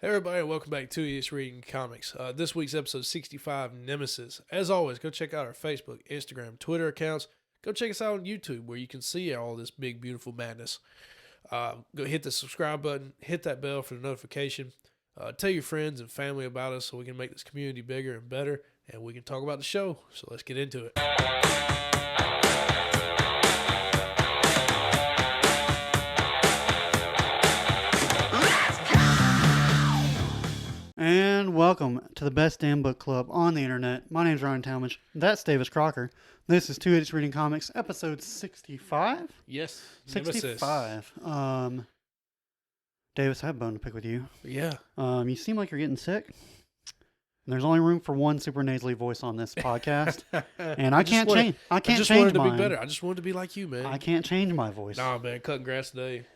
Hey everybody, welcome back to It's Reading Comics. This week's episode 65, Nemesis. As always, go check out our Facebook, Instagram, Twitter accounts. Go check us out on YouTube where you can see all this big, beautiful madness. Go hit the subscribe button, hit that bell for the notification. Tell your friends and family about us so we can make this community bigger and better, and we can talk about the show. So let's get into it. And welcome to the best damn book club on the internet. My name's Ryan Talmadge. That's Davis Crocker. This is Two Idiots Reading Comics, episode 65? Yes, 65. Nemesis. Davis, I have a bone to pick with you. Yeah. You seem like you're getting sick. And there's only room for one super nasally voice on this podcast. And I can't change I just wanted to be better. I just wanted to be like you, man. I can't change my voice. Nah, man, cutting grass today.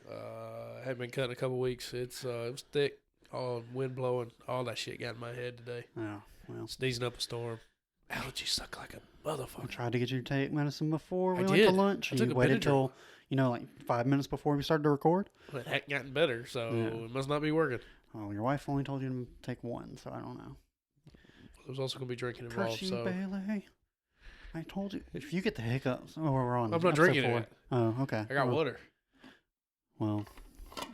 Haven't been cutting a couple weeks. It was thick. All wind blowing, all that shit got in my head today. Oh, well. Sneezing up a storm. Allergies suck like a motherfucker. I tried to get you to take medicine before we went did. to lunch. I took You a waited Benadryl. till, like 5 minutes before we started to record. But it hadn't gotten better, so Yeah. it must not be working. Oh, your wife only told you to take one, so I don't know. There's also going to be drinking involved, Curse you, so. Bailey. I told you. If you get the hiccups, we're on. I'm not drinking it. Oh, okay. I got water. Well,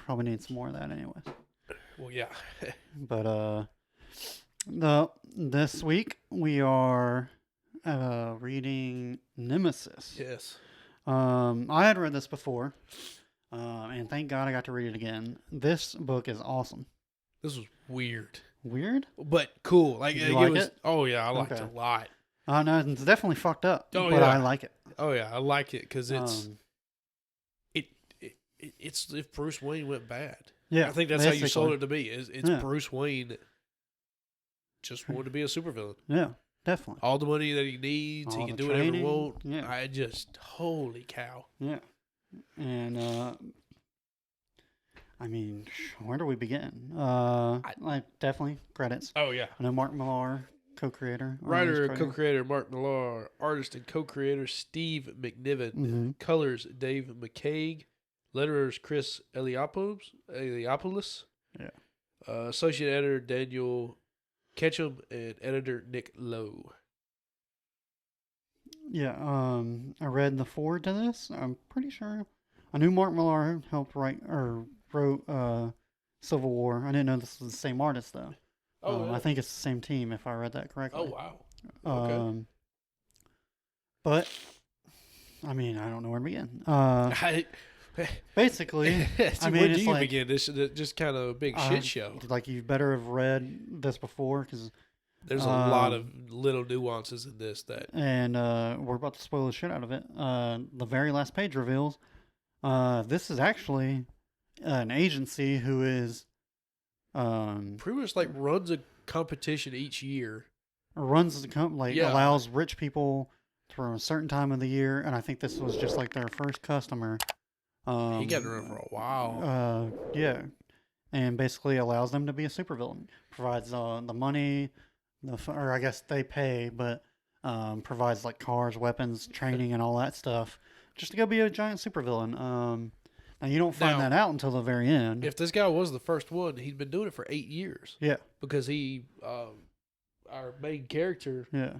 probably need some more of that anyway. Well, yeah. But this week we are reading Nemesis. Yes. I had read this before, and thank God I got to read it again. This book is awesome. This was weird. Weird? But cool. Like, Did you like was, it? Oh, yeah, I liked Okay. it a lot. No, it's definitely fucked up, Oh, but yeah. I like it. Oh, yeah, I like it because it's if Bruce Wayne went bad. Yeah, I think that's how you sold basically. it to me. It's Yeah. Bruce Wayne just wanted to be a supervillain. Yeah, definitely. All the money that he needs, All he can the do whatever he training, wants. yeah. I just, holy cow. Yeah. And, I mean, where do we begin? Like, definitely credits. Oh, yeah. I know Mark Millar, co-creator. Writer, artist, co-creator Mark Millar, artist and co-creator Steve McNiven, Mhm. colors Dave McCaig, letterers Chris Eliopoulos, Yeah. Associate editor Daniel Ketchum, and editor Nick Lowe. Yeah, I read the foreword to this. I'm pretty sure. I knew Mark Millar helped write or wrote Civil War. I didn't know this was the same artist though. Oh, yeah. I think it's the same team if I read that correctly. Oh, wow. Okay. But I mean, I don't know where to begin. Basically, See, I mean, where do it's you like, begin? This is just kind of a big shit show. Like you better have read this before because. There's a lot of little nuances in this that. And we're about to spoil the shit out of it. The very last page reveals this is actually an agency who is Pretty much like runs a competition each year. runs the company, Yeah. allows rich people for a certain time of the year, and I think this was just like their first customer. He got to run for a while. Yeah, and basically allows them to be a supervillain. Provides the money, or I guess they pay, but provides like cars, weapons, training, and all that stuff, just to go be a giant supervillain. Now you don't find that out until the very end. If this guy was the first one, he'd been doing it for 8 years. Yeah, Because he, our main character, yeah.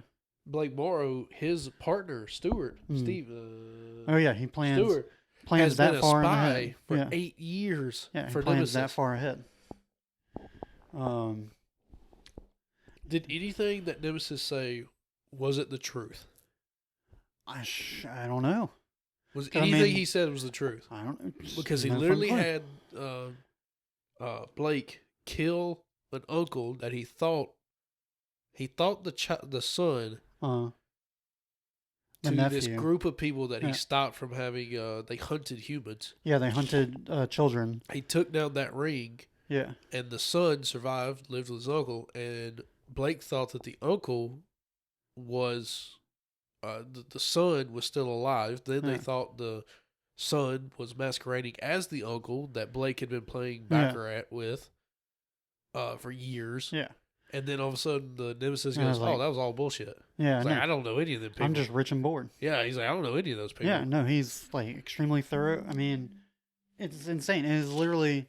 Blake Morrow, his partner, Stewart, Steve. Oh yeah, he plans Stewart has that been a far spy ahead. for Yeah. 8 years Yeah, for he plans Nemesis. that far ahead. Did anything that Nemesis say, was it the truth? I don't know. Was I anything mean, he said was the truth? I don't know. Because he No literally fucking had Blake kill an uncle that he thought the son clue. to The this nephew. group of people that he Yeah. stopped from having. They hunted humans. Yeah, they hunted children. He took down that ring, Yeah, and the son survived, lived with his uncle, and Blake thought that the uncle was. The son was still alive. Then they Yeah. thought the son was masquerading as the uncle that Blake had been playing Baccarat with for years. yeah, And then all of a sudden the Nemesis And I goes, was like- that was all bullshit. yeah. He's I like, know. I don't know any of them people. I'm just rich and bored. Yeah, he's like, I don't know any of those people. Yeah, no, he's like extremely thorough. I mean, it's insane. It is literally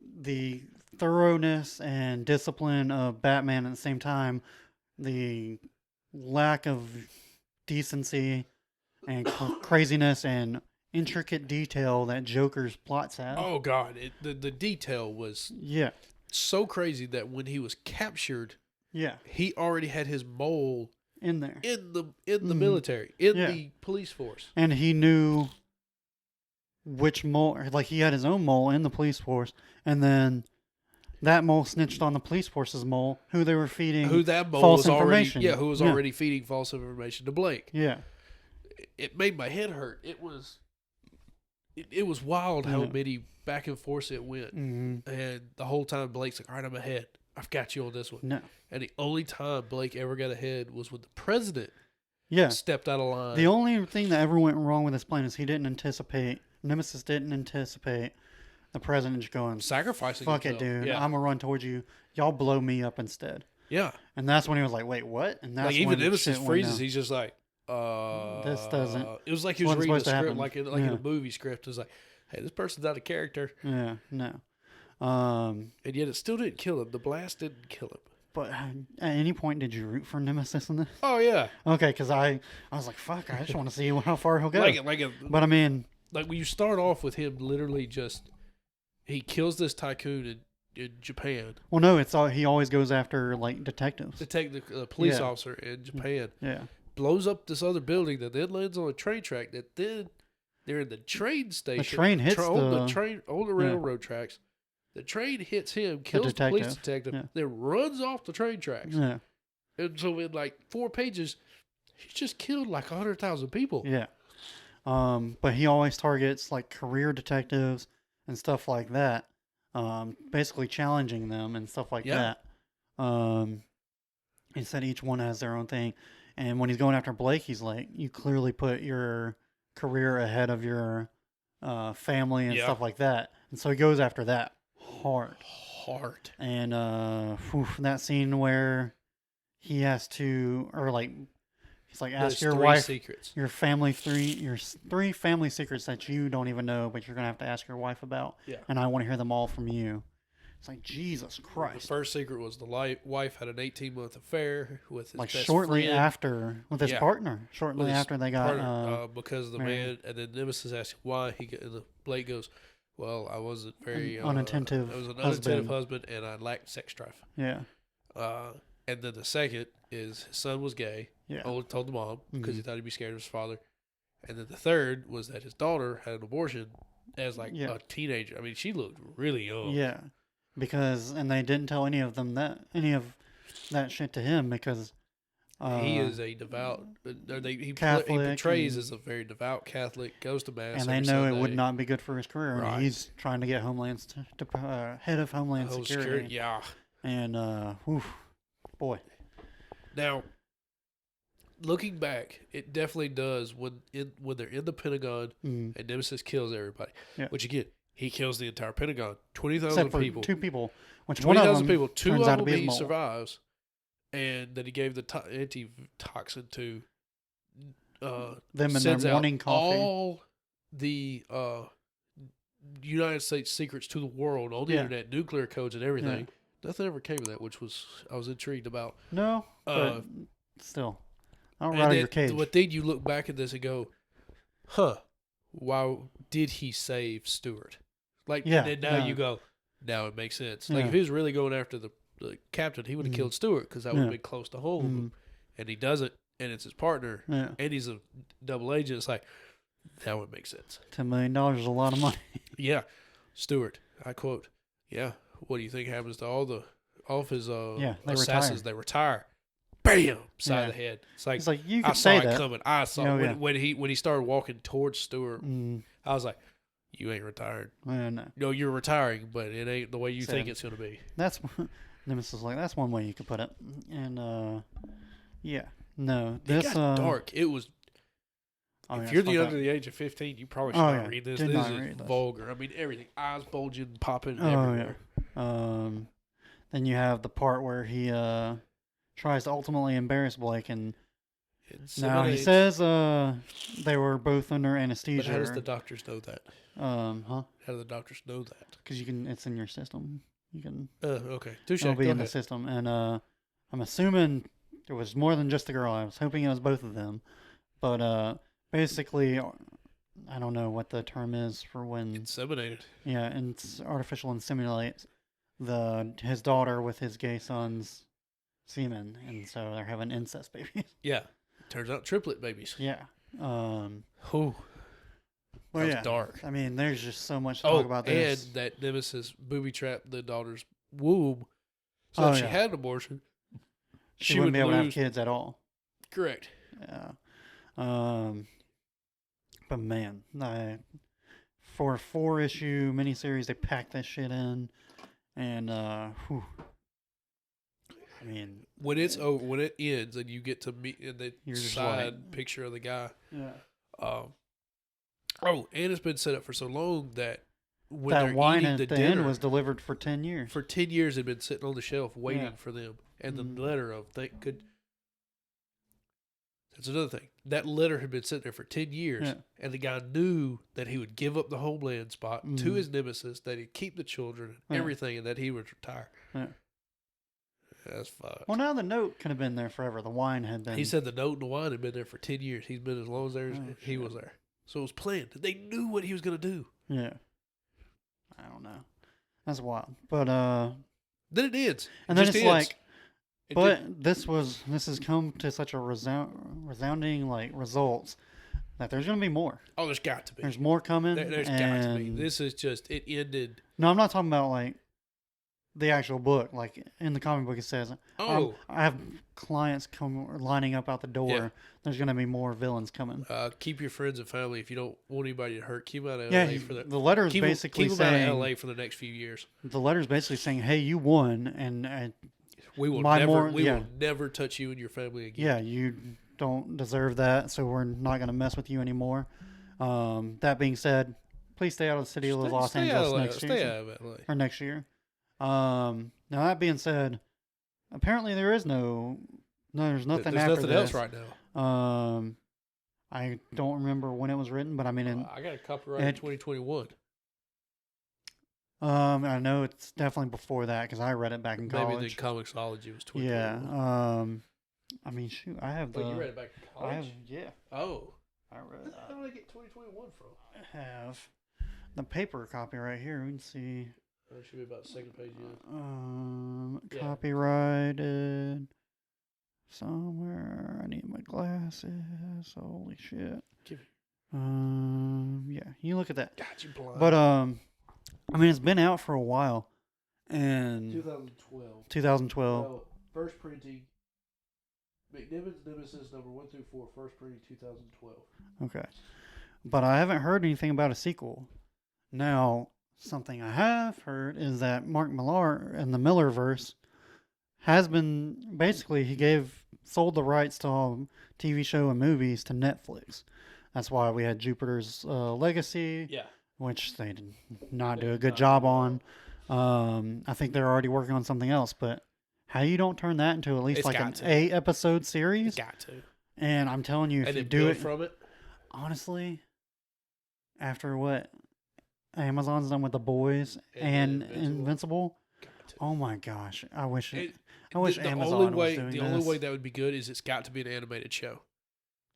the thoroughness and discipline of Batman at the same time, the lack of decency and craziness and intricate detail that Joker's plots have. Oh God, the detail was Yeah. so crazy that when he was captured, Yeah. he already had his mole In there. in the military, in Yeah. the police force. And he knew which mole, like he had his own mole in the police force, and then that mole snitched on the police force's mole, who they were feeding Who that mole false was already, information. who was already feeding false information to Blake. Yeah. It made my head hurt. It was wild how Yeah. many back and forth it went, Mm-hmm. and the whole time Blake's like, "All right, I'm ahead. I've got you on this one." No. And the only time Blake ever got ahead was when the president Yeah. stepped out of line. The only thing that ever went wrong with this plan is Nemesis didn't anticipate the president just going, sacrificing fuck it, himself. dude. Yeah. I'm going to run towards you. Y'all blow me up instead. Yeah. And that's when he was like, wait, what? And that's Like even when Nemesis shit went freezes. down. He's just like, This doesn't. It was like he was wasn't reading a supposed to script, happen. like in Yeah. a movie script. It was like, hey, this person's out of character, Yeah, no. and yet it still didn't kill him. The blast didn't kill him. But at any point, did you root for Nemesis in this? Oh yeah. Okay, because I was like, fuck, I just want to see how far he'll go. Like But I mean, when you start off with him literally just he kills this tycoon in Japan. well, no, it's all he always goes after like detectives. The police Yeah. officer in Japan Yeah, blows up this other building that then lands on a train track. That then they're in the train station. train hits on the- the train on the railroad tracks. The train hits him, kills the police detective, Yeah. then runs off the train tracks. yeah, And so in like 4 pages, he's just killed like 100,000 people. yeah. But he always targets like career detectives and stuff like that. Basically challenging them and stuff like Yeah. that. He said each one has their own thing. And when he's going after Blake, he's like, you clearly put your career ahead of your family and Yeah. stuff like that. And so he goes after that hard. And that scene where he has to, or like, he's like, ask There's your 3 wife secrets. your 3 family secrets that you don't even know, but you're gonna have to ask your wife about. Yeah. And I want to hear them all from you. It's like Jesus The Christ. first secret was the wife had an 18-month affair with his Like best shortly friend. after with his Yeah. partner. Shortly With his after they got partner, because the married. man, and then Nemesis asked him why. And the Blake goes, "Well, I wasn't very An unattentive I was an husband. unattentive husband, and I lacked sex drive." yeah. And then the second is his son was gay. Yeah. Only told the mom because he Mhm. thought he'd be scared of his father. And then the third was that his daughter had an abortion as like Yeah. a teenager. I mean, she looked really young. Yeah. Because and they didn't tell any of that shit to him because He is a devout. He Catholic portrays and- as a very devout Catholic. Goes to mass. and they every know it Sunday. would not be good for his career. I Right. mean, he's trying to get head of Homeland Oh, Security. Yeah. And boy. Now, looking back, it definitely does when they're in the Pentagon Mm. and Nemesis kills everybody. Yeah. Which again, he kills the entire Pentagon. 20,000 Except for people. 2 people, which one of 20,000 them people. 2 turns of out to them be his he mole. survives, and that he gave the antitoxin to. Them and their sends out morning coffee. all the United States secrets to the world on the Yeah. internet, nuclear codes and everything. Nothing ever came of that, which I was intrigued about. No, Uh, but still, I don't And ride then, your cage. but then you look back at this and go, huh, why did he save Stewart? Like, Yeah, and then now yeah. you go, now it makes sense. Like, Yeah. if he was really going after the captain, he would have Mhm. killed Stewart because that would have Yeah. been close to home. Mhm. And he doesn't, and it's his partner, Yeah, and he's a double agent. It's like, that would make sense. $10 million is a lot of money. Yeah. Stewart, I quote, yeah, what do you think happens to all of his they assassins? retire. They retire. Bam! Side Yeah. of the head. It's like, It's like you I could saw say it that. coming. I saw Oh, yeah. when he started walking towards Stewart. Mm, I was like, "You ain't retired. no. No, you're retiring, but it ain't the way you So- think it's gonna be." That's Nemesis is like that's one way you could put it. And yeah, no, It this got dark. It was. oh, yeah, If you're it's the fucked under up. the age of 15, you probably should Oh, not yeah. read this. Did This not is read this. vulgar. I mean, everything, eyes bulging, popping, Oh, everywhere. Then you have the part where he tries to ultimately embarrass Blake, and now he Inseminates. says they were both under But anesthesia. how does the doctors know that? Huh? How do the doctors know that? Because it's in your system. You can. Okay. Touche. It'll Go be in the ahead. system, and I'm assuming it was more than just the girl. I was hoping it was both of them, but basically, I don't know what the term is for when. Inseminated. Yeah, and artificial inseminate his daughter with his gay son's semen, and so they're having incest babies. Yeah. Turns out triplet babies. Yeah. Oh, Well, that was yeah. dark. I mean, there's just so much to talk about this. And that Nemesis booby trapped the daughter's womb. So Oh, if she yeah. had an abortion, She wouldn't would be able to have lose. kids at all. Correct. Yeah. But man, for a 4-issue miniseries, they packed this shit in, and whew. I mean, When it's over, when it ends, and you get to meet in the You're just side like- picture of the guy. yeah. And it's been set up for so long that when That they're wine eating at the the dinner end was delivered for 10 years. for 10 years, had been sitting on the shelf waiting Yeah. for them, and Mhm. the letter of they could. That's another thing. That letter had been sitting there for 10 years, Yeah. and the guy knew that he would give up the homeland spot to Mhm. his nemesis, that he'd keep the children and Yeah. everything, and that he would retire. Yeah. That's fucked. Well, now the note could have been there forever. The wine had been. He said the note and the wine had been there for 10 years. He's been as long as there as Oh, he shit. was there. So it was planned. They knew what he was going to do. Yeah. I don't know. That's wild. But Then it ends. and It then just it's ends. like, It but did- this has come to such a resounding like results that there's gonna be more. oh, there's got to be. There's more coming. There's got to be. and- This is just, it ended. No, I'm not talking about like the actual book. Like in the comic book, it says, Oh, I have clients lining up out the door. Yeah. There's gonna be more villains coming. keep your friends and family if you don't want anybody to hurt. Keep them out of Yeah, LA for the. the letter is Keep 'em- basically keep them out of saying LA for the next few years. the letter's basically saying, "Hey, you won, and We will My never. more- we yeah. will never touch you and your family again. yeah, you don't deserve that, so we're not gonna mess with you anymore." That being said, please stay out of the city of Los Stay out Angeles of LA. next Stay year out of LA. or next year. Now that being said, apparently there's nothing There's after nothing this. else right now. I don't remember when it was written, but I mean, I got a copyright in it- 2021. I know it's definitely before that because I read it back in Maybe college. the Comixology was 2021. Yeah. I mean, shoot, I have the. Wait, you read it back in I have, college? yeah, Oh. I read Where the that. hell did I get 2021 from? I have the paper copy right here. We can see. It should be about the second page. Yeah. Copyrighted somewhere. I need my glasses. Holy shit. Give it. Yeah, you look at that. Got you blind. But I mean, it's been out for a while, and 2012. 2012. Well, first printing. McNiven's Nemesis number 1 through 4, first printing 2012. Okay, but I haven't heard anything about a sequel. Now, something I have heard is that Mark Millar in the Millerverse has been basically sold the rights to all TV show and movies to Netflix. That's why we had Jupiter's Legacy, Yeah. which they did not They do a did good not job do on. I think they're already working on something else, but how you don't turn that into at least It's like got an to. 8-episode series? Got to. And I'm telling you, if And you then do build it from it. honestly, after what Amazon's done with The Boys And and Invincible. Invincible, Got to. oh my gosh, I wish It- I wish the Amazon only was way, doing the this. only way that would be good is it's got to be an animated show.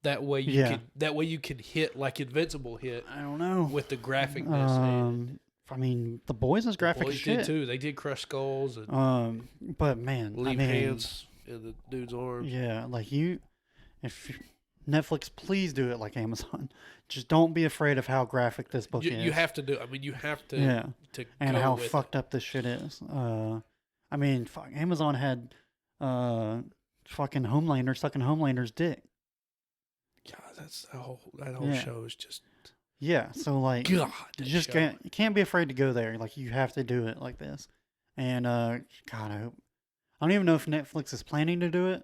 That way you Yeah. can. That way you can hit like Invincible hit I don't know. with the graphicness. and I mean, The Boys is graphic Boys as shit. did too. They did crush skulls and But man, leave I mean, hands in the dude's arms. yeah, like if Netflix, please do it like Amazon. Just don't be afraid of how graphic this book is. You have to do. I mean, you have to. Yeah. To And go how with fucked up this shit is. I mean, fuck, Amazon had fucking Homelander sucking Homelander's dick. God, that's that whole Yeah. show is just. Yeah, so like, God, you that just show. can't be afraid to go there. Like, you have to do it like this. And God, I don't even know if Netflix is planning to do it,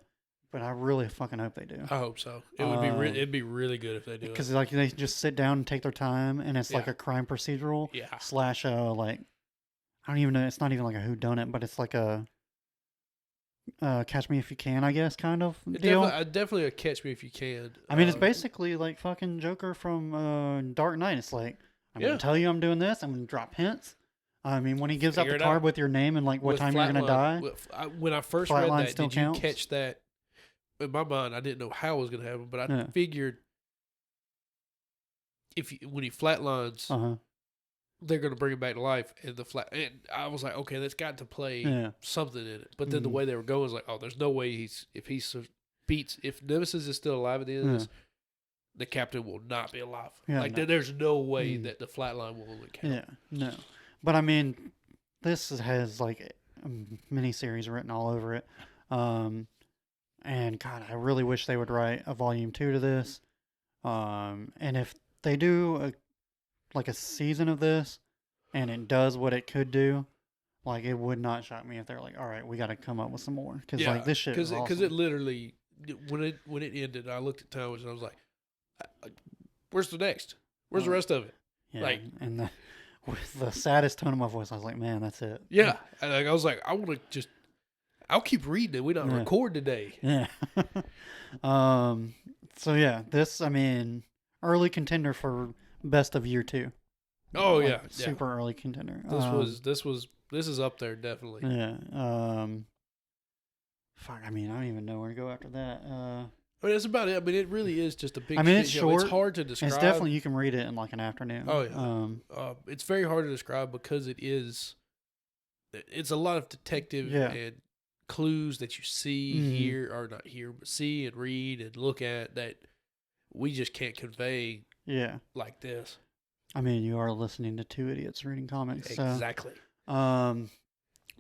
but I really fucking hope they do. I hope so. It would be. It'd be really good if they do it. Because like they just sit down and take their time, and it's like Yeah. a crime procedural Yeah. slash like, I don't even know. It's not even like a whodunit, but it's like a Catch Me If You Can, I guess, kind of deal. Definitely a Catch Me If You Can. I mean, it's basically like fucking Joker from Dark Knight. It's like, I'm Yeah. going to tell you I'm doing this. I'm going to drop hints. I mean, when he gives out Figure the it card out. with your name and like what With time you're gonna Flatline, die, when I first read Flatline that, still did you counts. catch that? In my mind, I didn't know how it was going to happen, but I Yeah. figured when he flatlines, Uh huh. they're going to bring him back to life. And I was like, okay, that's got to play Yeah. something in it. But then the Mhm. way they were going was like, oh, there's no way if Nemesis is still alive at the end of Yeah. this, the captain will not be alive. Yeah, Like no. there's no way Mm. that the flatline will only count. Yeah. No. But I mean, this has like a miniseries written all over it. And God, I really wish they would write a volume 2 to this. And if they do a season of this, and it does what it could do, like it would not shock me if they're like, all right, we got to come up with some more because like this shit is awesome. Because it literally when it ended, I looked at Thomas and I was like, "Where's the next? Where's the rest of it?" Yeah, like, and with the saddest tone of my voice, I was like, man, that's it. Yeah, and I was like, I want to just. I'll keep reading it. We don't record today. Yeah. So yeah, this I mean, early contender for best of year 2. Oh like, yeah, super early contender. This is up there definitely. Yeah. Fuck. I mean, I don't even know where to go after that. I mean, that's about it. I mean, it really is just a big. I mean, it's show. short. It's hard to describe. It's definitely you can read it in like an afternoon. Oh yeah. It's very hard to describe because it is. It's a lot of detective and clues that you see, hear, or not hear, but see and read and look at that we just can't convey. Yeah. Like this. I mean, you are listening to two idiots reading comics. Exactly.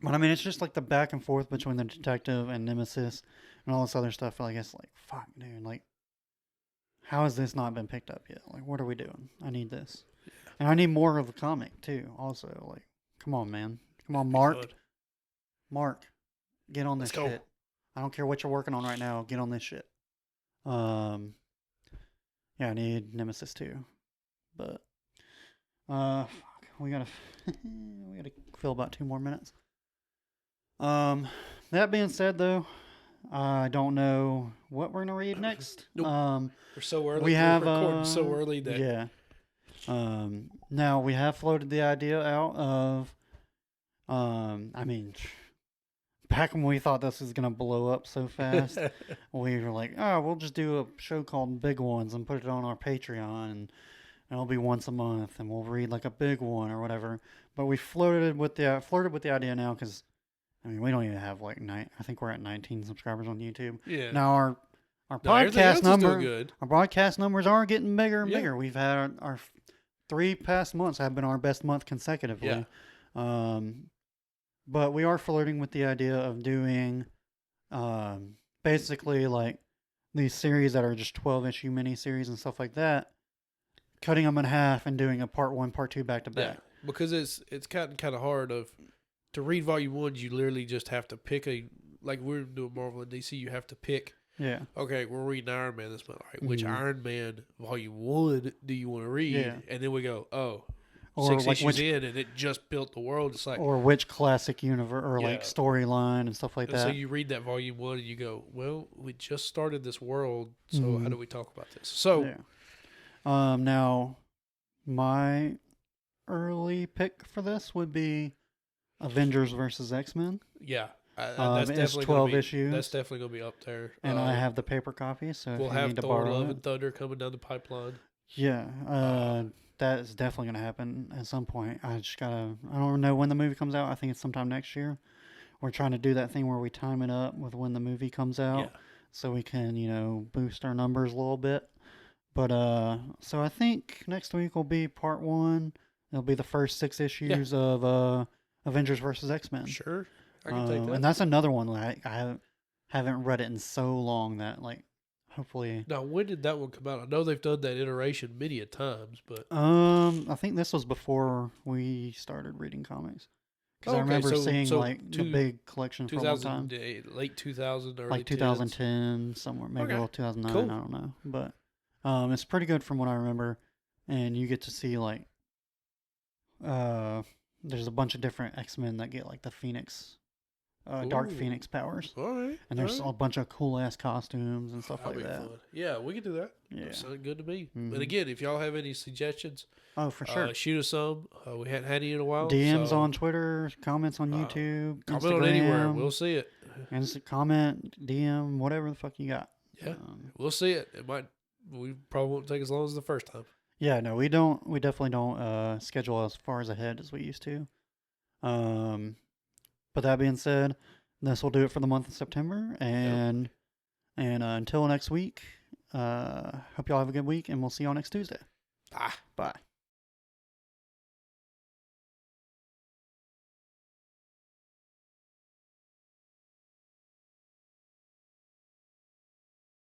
But I mean, it's just like the back and forth between the detective and Nemesis and all this other stuff. I guess like, fuck, dude, like, how has this not been picked up yet? Like, what are we doing? I need this. Yeah. And I need more of the comic, too, also. Like, come on, man. Come on, Mark. Mark, get on this shit. I don't care what you're working on right now. Get on this shit. Yeah, I need Nemesis, too. But, fuck, we gotta fill about 2 more minutes. That being said, though, I don't know what we're gonna read next. Nope. We're so early. We have recording so early that yeah. Now we have floated the idea out of, I mean, back when we thought this was gonna blow up so fast, we were like, oh, we'll just do a show called Big Ones and put it on our Patreon, and it'll be once a month, and we'll read like a big one or whatever. But we flirted with the idea now because. I mean, we don't even have like I think we're at 19 subscribers on YouTube. Yeah. Now our podcast our broadcast numbers are getting bigger and bigger. We've had our 3 past months have been our best month consecutively. Yeah. But we are flirting with the idea of doing, basically like these series that are just 12-issue miniseries and stuff like that, cutting them in half and doing a part 1, part 2 back to back. Yeah, because it's kind of hard to read volume 1, you literally just have to pick like we're doing Marvel and DC, you have to pick. Yeah. Okay, we're reading Iron Man this month. All right, which Iron Man volume 1 do you want to read? Yeah. And then we go, or 6 like issues in, and it just built the world. It's like, or which classic universe or like storyline and stuff like that. So you read that volume 1 and you go, well, we just started this world, so how do we talk about this? So, now my early pick for this would be Avengers versus X-Men. Yeah. That's definitely 12 issues. That's definitely going to be up there. And I have the paper copy, so we'll if you have need to Thor, borrow Love it. and Thunder coming down the pipeline. Yeah. That is definitely going to happen at some point. I don't know when the movie comes out. I think it's sometime next year. We're trying to do that thing where we time it up with when the movie comes out so we can, boost our numbers a little bit. But, so I think next week will be part 1. It'll be the first 6 issues of, Avengers versus X-Men. Sure, I can take that. And that's another one that I haven't read it in so long that like hopefully. Now, when did that one come out? I know they've done that iteration many a times, but I think this was before we started reading comics. Because I remember seeing like the big collection for a long time. Late 2000, early like 2010, somewhere maybe a little 2009. Cool. I don't know, but it's pretty good from what I remember, and you get to see like there's a bunch of different X-Men that get like the Phoenix Dark Ooh. Phoenix powers. All right. And there's all a right. bunch of cool ass costumes and stuff That'll like be that. fun. Yeah, we can do that. Yeah. That sounded good to me. Mhm. But again, if y'all have any suggestions, Oh, for sure. shoot us some. We hadn't had any in a while. DMs so on Twitter, comments on YouTube, comment Instagram, on anywhere. We'll see it. comment, DM, whatever the fuck you got. Yeah, we'll see it. It might. We probably won't take as long as the first time. Yeah, no, we don't. We definitely don't schedule as far as ahead as we used to. But that being said, this will do it for the month of September. And until next week, hope y'all have a good week, and we'll see y'all next Tuesday. Bye. Bye.